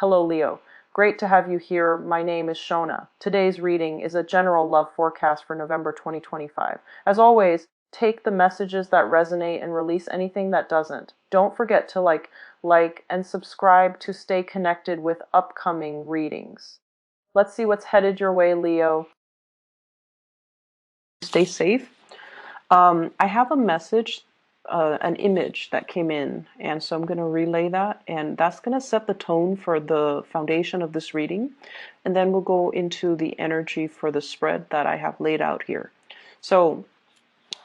Hello, Leo. Great to have you here. My name is Shona. Today's reading is a general love forecast for November 2025. As always, take the messages that resonate and release anything that doesn't. Don't forget to like, and subscribe to stay connected with upcoming readings. Let's see what's headed your way, Leo. Stay safe. I have a message, an image that came in, and so I'm going to relay that, and that's going to set the tone for the foundation of this reading, and then we'll go into the energy for the spread that I have laid out here. So,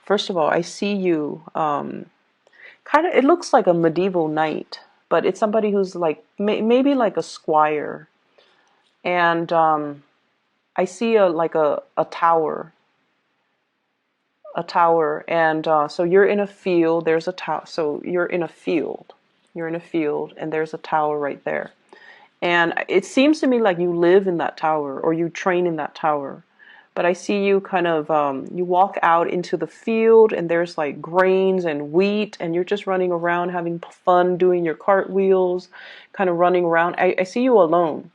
first of all, I see you, kind of, it looks like a medieval knight, but it's somebody who's like, maybe like a squire, and I see a tower. And so you're in a field, there's a tower, so you're in a field, and there's a tower right there, and it seems to me like you live in that tower or you train in that tower, but I see you kind of you walk out into the field and there's like grains and wheat and you're just running around having fun doing your cartwheels, kind of running around. I see you alone,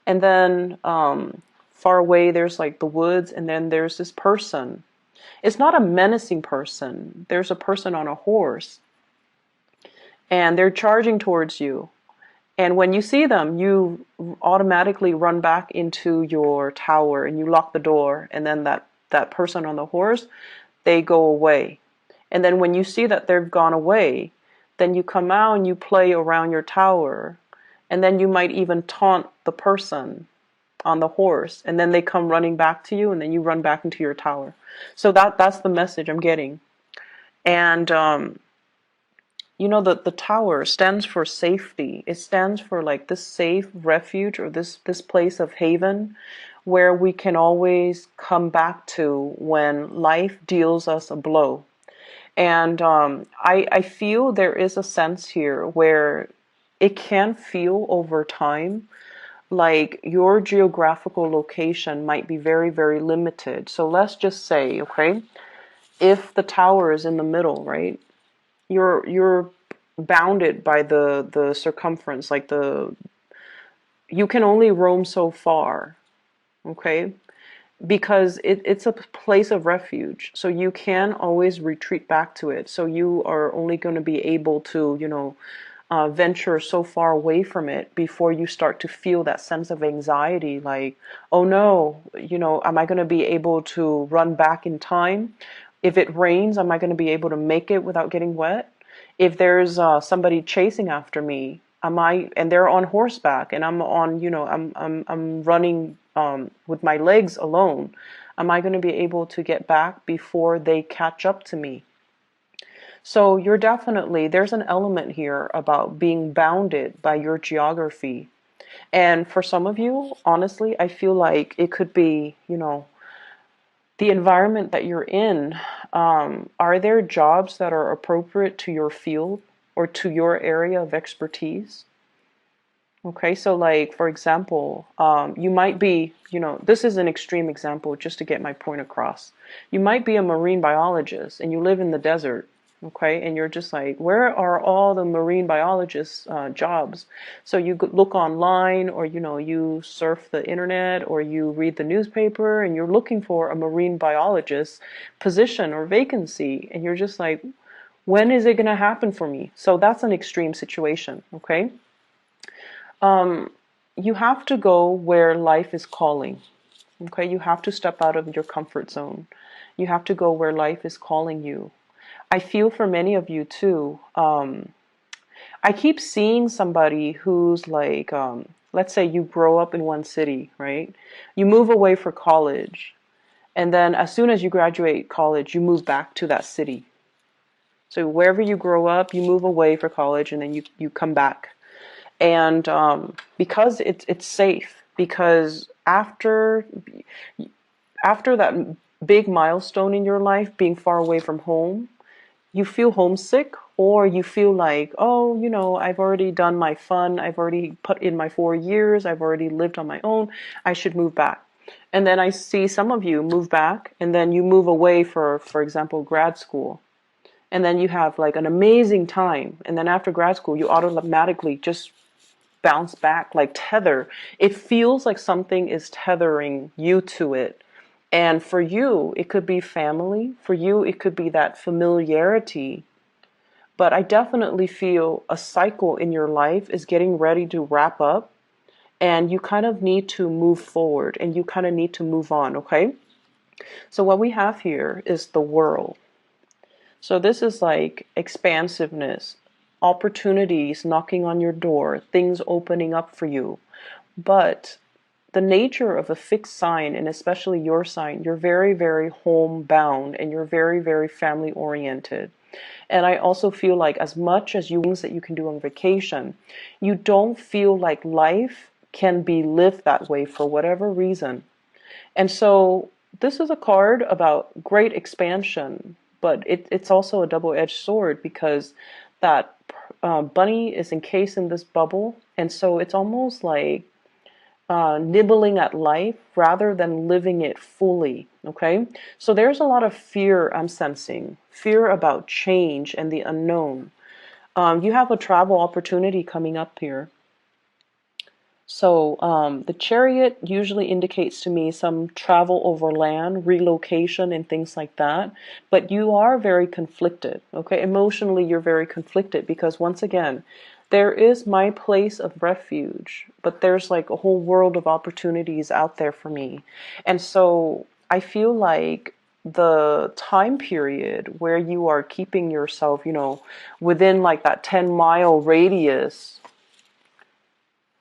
and then far away there's like the woods, and then there's this person. It's not a menacing person. There's a person on a horse, and they're charging towards you. And when you see them, you automatically run back into your tower and you lock the door. And then that person on the horse, they go away. And then when you see that they've gone away, then you come out and you play around your tower. And then you might even taunt the person on the horse, and then they come running back to you, and then you run back into your tower. So that's the message I'm getting. And the tower stands for safety. It stands for like this safe refuge, or this place of haven where we can always come back to when life deals us a blow. And I feel there is a sense here where it can feel over time like your geographical location might be very, very limited. So let's just say, okay, if the tower is in the middle, right, you're bounded by the circumference, like you can only roam so far, okay, because it's a place of refuge. So you can always retreat back to it. So you are only going to be able to, venture so far away from it before you start to feel that sense of anxiety, like, oh no, am I going to be able to run back in time? If it rains, am I going to be able to make it without getting wet? If there's somebody chasing after me, and they're on horseback, and I'm on, I'm running with my legs alone, am I going to be able to get back before they catch up to me? So there's an element here about being bounded by your geography. And for some of you, honestly, I feel like it could be, the environment that you're in. Are there jobs that are appropriate to your field or to your area of expertise? Okay, so like, for example, you might be, this is an extreme example just to get my point across. You might be a marine biologist and you live in the desert. Okay, and you're just like, where are all the marine biologist jobs? So you look online, or you surf the internet, or you read the newspaper, and you're looking for a marine biologist position or vacancy, and you're just like, when is it going to happen for me? So that's an extreme situation. Okay, you have to go where life is calling. Okay, you have to step out of your comfort zone. You have to go where life is calling you. I feel for many of you too. I keep seeing somebody who's like, let's say you grow up in one city, right? You move away for college, and then as soon as you graduate college, you move back to that city. So wherever you grow up, you move away for college, and then you come back. And because it's safe, because after that big milestone in your life, being far away from home, you feel homesick, or you feel like, oh, I've already done my fun. I've already put in my 4 years. I've already lived on my own. I should move back. And then I see some of you move back, and then you move away for example, grad school. And then you have like an amazing time. And then after grad school, you automatically just bounce back, like tether. It feels like something is tethering you to it. And for you, it could be family. For you, it could be that familiarity. But I definitely feel a cycle in your life is getting ready to wrap up, and you kind of need to move forward and you kind of need to move on, okay? So what we have here is the world. So this is like expansiveness, opportunities knocking on your door, things opening up for you. But the nature of a fixed sign, and especially your sign, you're very, very homebound and you're very, very family oriented. And I also feel like as much as you things that you can do on vacation, you don't feel like life can be lived that way for whatever reason. And so this is a card about great expansion, but it's also a double-edged sword because that bunny is encased in this bubble. And so it's almost like nibbling at life rather than living it fully. Okay, so there's a lot of fear I'm sensing, fear about change and the unknown. You have a travel opportunity coming up here. So the chariot usually indicates to me some travel over land, relocation, and things like that. But you are very conflicted, okay? Emotionally, you're very conflicted because once again, there is my place of refuge, but there's like a whole world of opportunities out there for me. And so I feel like the time period where you are keeping yourself, within like that 10-mile radius,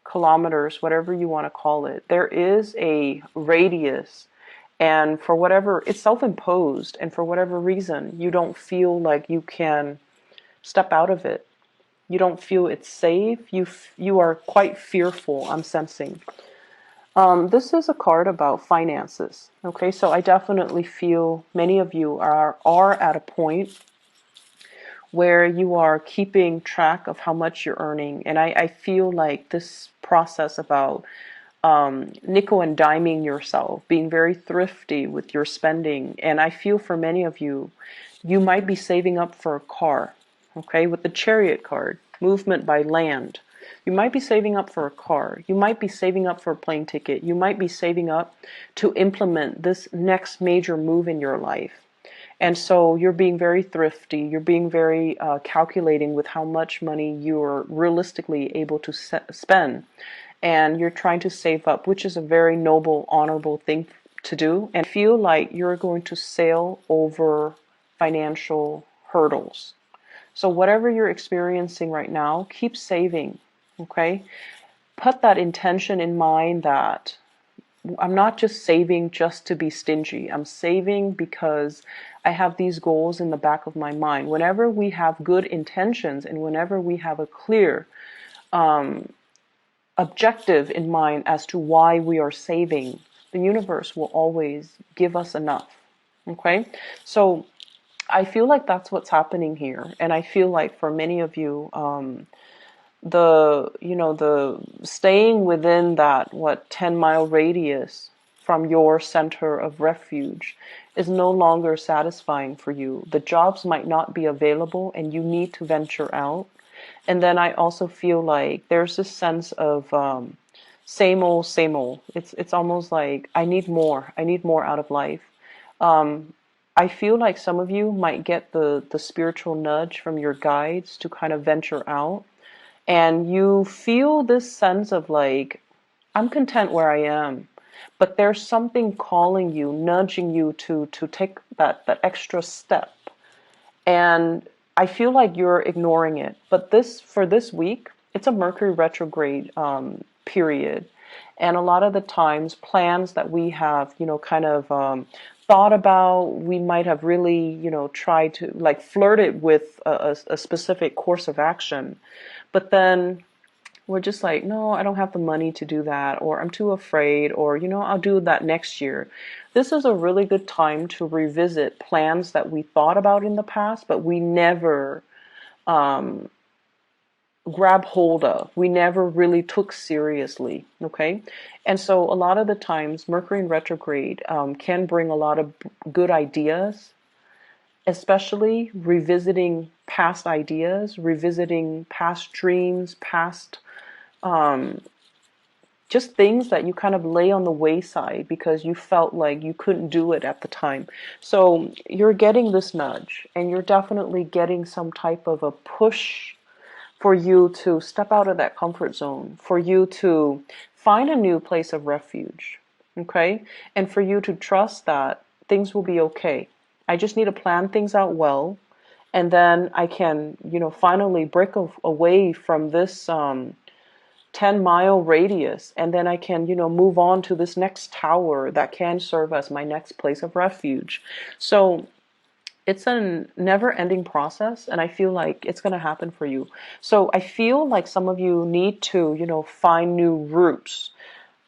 kilometers, whatever you want to call it, there is a radius. And for whatever, it's self-imposed. And for whatever reason, you don't feel like you can step out of it. You don't feel it's safe. You are quite fearful, I'm sensing. This is a card about finances. Okay, so I definitely feel many of you are at a point where you are keeping track of how much you're earning. And I feel like this process about nickel and diming yourself, being very thrifty with your spending. And I feel for many of you, you might be saving up for a car, okay, with the chariot card, movement by land. You might be saving up for a car. You might be saving up for a plane ticket. You might be saving up to implement this next major move in your life. And so you're being very thrifty. You're being very calculating with how much money you're realistically able to spend. And you're trying to save up, which is a very noble, honorable thing to do. And feel like you're going to sail over financial hurdles. So whatever you're experiencing right now, keep saving, okay? Put that intention in mind that I'm not just saving just to be stingy. I'm saving because I have these goals in the back of my mind. Whenever we have good intentions and whenever we have a clear objective in mind as to why we are saving, the universe will always give us enough. Okay? So I feel like that's what's happening here. And I feel like for many of you, the staying within that 10-mile radius from your center of refuge is no longer satisfying for you. The jobs might not be available and you need to venture out. And then I also feel like there's this sense of same old, same old. It's almost like I need more. I need more out of life. I feel like some of you might get the spiritual nudge from your guides to kind of venture out. And you feel this sense of like, I'm content where I am. But there's something calling you, nudging you to take that extra step. And I feel like you're ignoring it. But for this week, it's a Mercury retrograde period. And a lot of the times, plans that we have, kind of thought about, we might have really, tried to like flirted with a specific course of action. But then we're just like, no, I don't have the money to do that, or I'm too afraid, or, I'll do that next year. This is a really good time to revisit plans that we thought about in the past, but we never grab hold of. We never really took seriously, okay? And so a lot of the times, Mercury in retrograde can bring a lot of good ideas, especially revisiting past ideas, revisiting past dreams, past just things that you kind of lay on the wayside because you felt like you couldn't do it at the time. So you're getting this nudge, and you're definitely getting some type of a push for you to step out of that comfort zone, for you to find a new place of refuge, okay? And for you to trust that things will be okay. I just need to plan things out well, and then I can, finally break away from this 10-mile radius, and then I can, move on to this next tower that can serve as my next place of refuge. So it's a never ending process, and I feel like it's going to happen for you. So I feel like some of you need to, find new routes.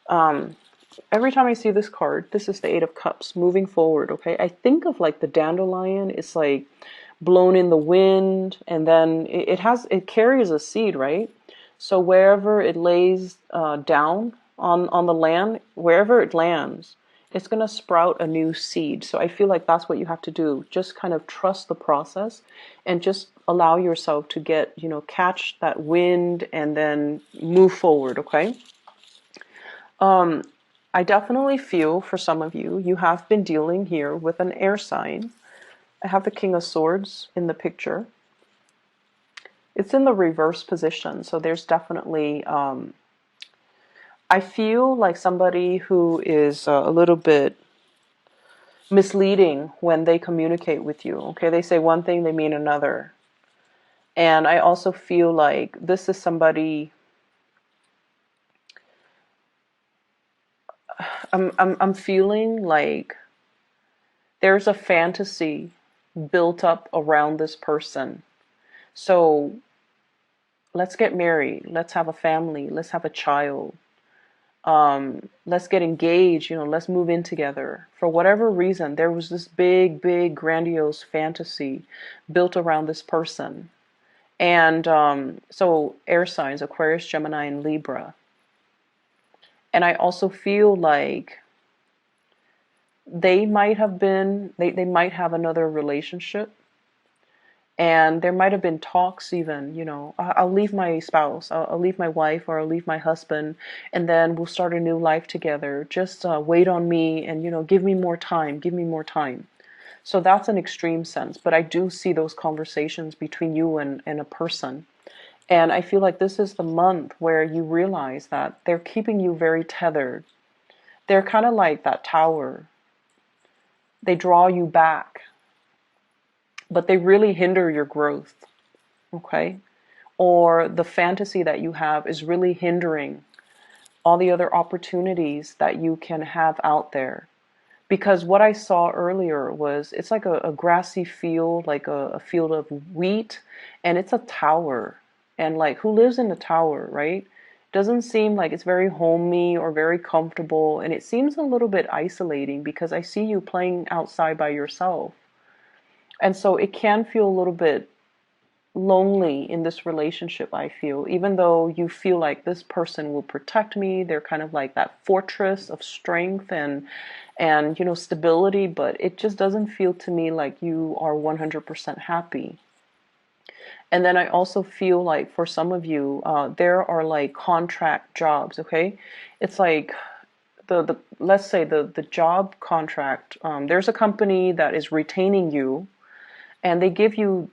Every time I see this card, this is the Eight of Cups, moving forward, okay? I think of like the dandelion. It's like blown in the wind, and then it carries a seed, right? So wherever it lays down on the land, wherever it lands, it's going to sprout a new seed. So I feel like that's what you have to do. Just kind of trust the process and just allow yourself to get, catch that wind and then move forward, okay? I definitely feel for some of you, you have been dealing here with an air sign. I have the King of Swords in the picture. It's in the reverse position, so there's definitely, I feel like somebody who is a little bit misleading when they communicate with you, okay? They say one thing, they mean another. And I also feel like this is somebody, I'm feeling like there's a fantasy built up around this person. So let's get married, let's have a family, let's have a child, let's get engaged, let's move in together. For whatever reason, there was this big, big, grandiose fantasy built around this person. And so air signs, Aquarius, Gemini, and Libra. And I also feel like they might have they might have another relationship. And there might have been talks even, I'll leave my spouse, I'll leave my wife, or I'll leave my husband, and then we'll start a new life together. Just wait on me and, give me more time, give me more time. So that's an extreme sense, but I do see those conversations between you and a person. And I feel like this is the month where you realize that they're keeping you very tethered. They're kind of like that tower. They draw you back, but they really hinder your growth, okay? Or the fantasy that you have is really hindering all the other opportunities that you can have out there. Because what I saw earlier was, it's like a grassy field, like a field of wheat, and it's a tower. And like, who lives in the tower, right? Doesn't seem like it's very homey or very comfortable, and it seems a little bit isolating because I see you playing outside by yourself. And so it can feel a little bit lonely in this relationship, I feel, even though you feel like this person will protect me. They're kind of like that fortress of strength and stability, but it just doesn't feel to me like you are 100% happy. And then I also feel like for some of you, there are like contract jobs, okay? It's like the let's say the job contract, there's a company that is retaining you, and they give you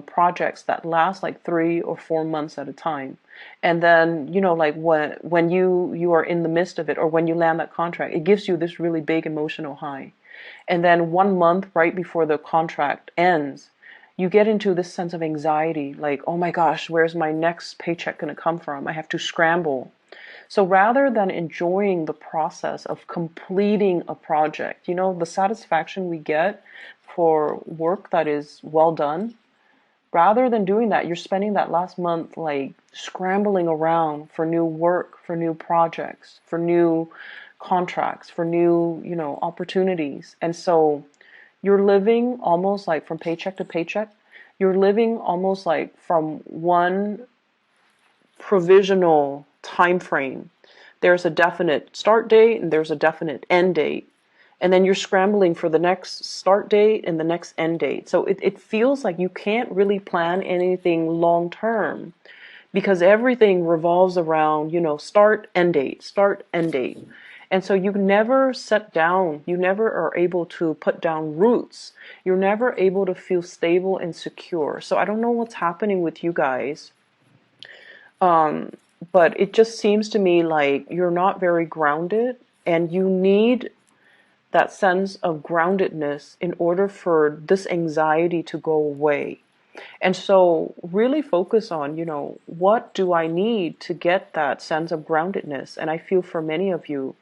projects that last like 3 or 4 months at a time. And then, like when you are in the midst of it, or when you land that contract, it gives you this really big emotional high. And then 1 month right before the contract ends, you get into this sense of anxiety, like, oh my gosh, where's my next paycheck going to come from? I have to scramble. So rather than enjoying the process of completing a project, the satisfaction we get for work that is well done, rather than doing that, you're spending that last month like scrambling around for new work, for new projects, for new contracts, for new, opportunities. And so you're living almost like from paycheck to paycheck. You're living almost like from one provisional time frame. There's a definite start date and there's a definite end date. And then you're scrambling for the next start date and the next end date. So it feels like you can't really plan anything long term because everything revolves around, start, end date, start, end date. And so you never set down, you never are able to put down roots. You're never able to feel stable and secure. So I don't know what's happening with you guys. But it just seems to me like you're not very grounded, and you need that sense of groundedness in order for this anxiety to go away. And so really focus on, what do I need to get that sense of groundedness? And I feel for many of you,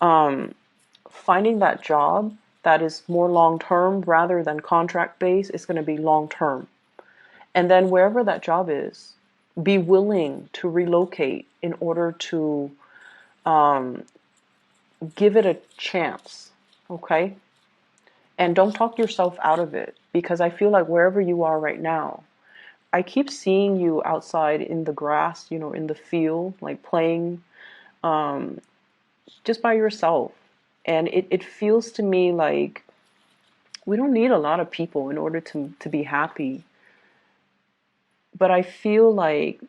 finding that job that is more long term rather than contract based is going to be long term. And then wherever that job is, be willing to relocate in order to give it a chance, okay? And don't talk yourself out of it, because I feel like wherever you are right now, I keep seeing you outside in the grass, in the field, like playing just by yourself. And it feels to me like we don't need a lot of people in order to be happy. But I feel like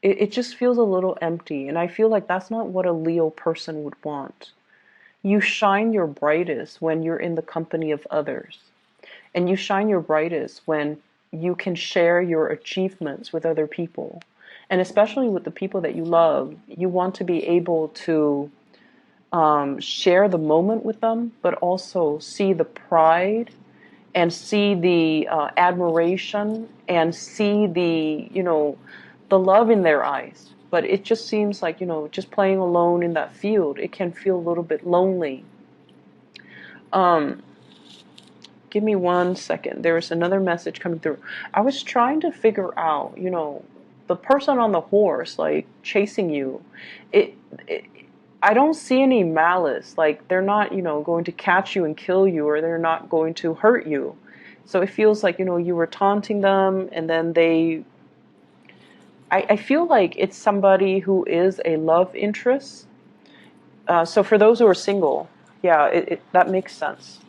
it just feels a little empty. And I feel like that's not what a Leo person would want. You shine your brightest when you're in the company of others. And you shine your brightest when you can share your achievements with other people. And especially with the people that you love, you want to be able to share the moment with them, but also see the pride and see the admiration and see the love in their eyes. But it just seems like, just playing alone in that field, it can feel a little bit lonely. Give me 1 second. There's another message coming through. I was trying to figure out, the person on the horse, like, chasing you. I don't see any malice. Like, they're not, going to catch you and kill you, or they're not going to hurt you. So it feels like, you were taunting them, and then I feel like it's somebody who is a love interest. So for those who are single, yeah, that makes sense.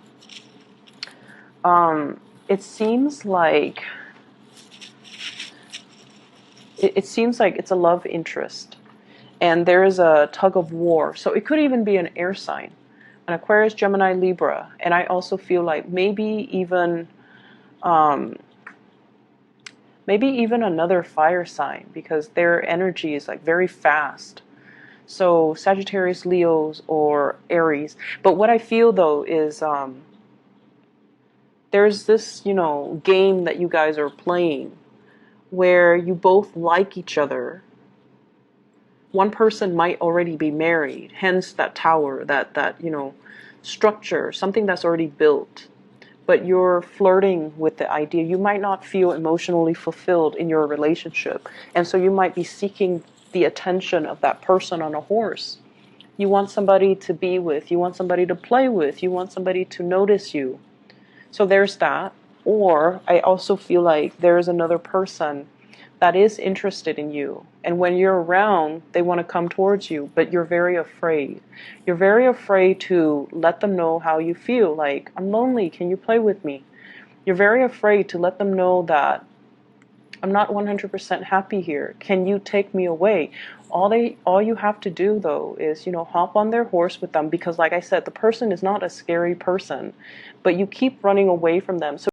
It seems like it's a love interest, and there is a tug of war. So it could even be an air sign, an Aquarius, Gemini, Libra, and I also feel like maybe even another fire sign, because their energy is like very fast. So Sagittarius, Leos, or Aries. But what I feel though is there's this, game that you guys are playing where you both like each other. One person might already be married, hence that tower, that structure, something that's already built. But you're flirting with the idea. You might not feel emotionally fulfilled in your relationship. And so you might be seeking the attention of that person on a horse. You want somebody to be with. You want somebody to play with. You want somebody to notice you. So there's that. Or I also feel like there's another person that is interested in you. And when you're around, they want to come towards you, but you're very afraid. You're very afraid to let them know how you feel. Like, I'm lonely, can you play with me? You're very afraid to let them know that I'm not 100% happy here. Can you take me away? All you have to do though is, hop on their horse with them, because like I said, the person is not a scary person, but you keep running away from them. So